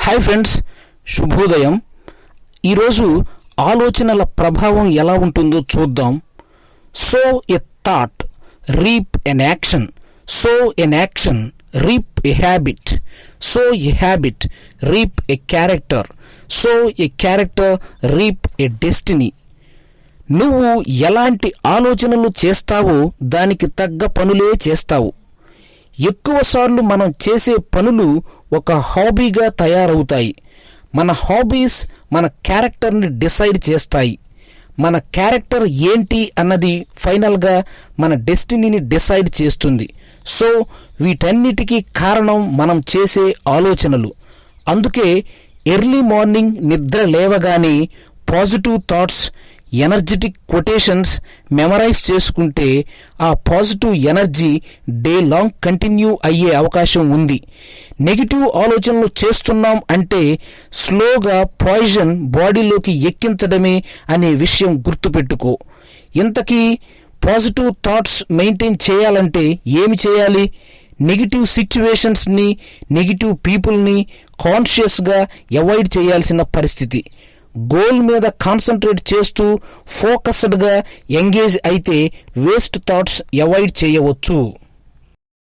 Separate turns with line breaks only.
Hi friends, శుభోదయం. ఈరోజు ఆలోచనల ప్రభావం ఎలా ఉంటుందో చూద్దాం. So a thought reap an action, so an action reap a habit, so a habit reap a character, so a character reap a destiny. నువ్వు ఎలాంటి ఆలోచనలు చేస్తావో దానికి తగ్గ పనులే చేస్తావు. ఎక్కువసార్లు మనం చేసే పనులు ఒక హాబీగా తయారవుతాయి. మన హాబీస్ మన క్యారెక్టర్ని డిసైడ్ చేస్తాయి. మన క్యారెక్టర్ ఏంటి అన్నది ఫైనల్గా మన డెస్టినీని డిసైడ్ చేస్తుంది. సో వీటన్నిటికీ కారణం మనం చేసే ఆలోచనలు. అందుకే ఎర్లీ మార్నింగ్ నిద్ర లేవగానే positive thoughts, energetic quotations memorise చేసుకుంటే ఆ positive energy day long continue అయ్యే అవకాశం ఉంది. నెగిటివ్ ఆలోచనలు చేస్తున్నాం అంటే స్లోగా పాయిజన్ బాడీలోకి ఎక్కించడమే అనే విషయం గుర్తుపెట్టుకో. ఇంతకీ పాజిటివ్ థాట్స్ మెయింటైన్ చేయాలంటే ఏమి చేయాలి? నెగిటివ్ సిచ్యువేషన్స్ని, నెగిటివ్ పీపుల్ని కాన్షియస్గా అవాయిడ్ చేయాల్సిన పరిస్థితి. గోల్ మీద కాన్సన్ట్రేట్ చేస్తూ ఫోకస్డ్గా ఎంగేజ్ అయితే వేస్ట్ థాట్స్ అవాయిడ్ చేయవచ్చు.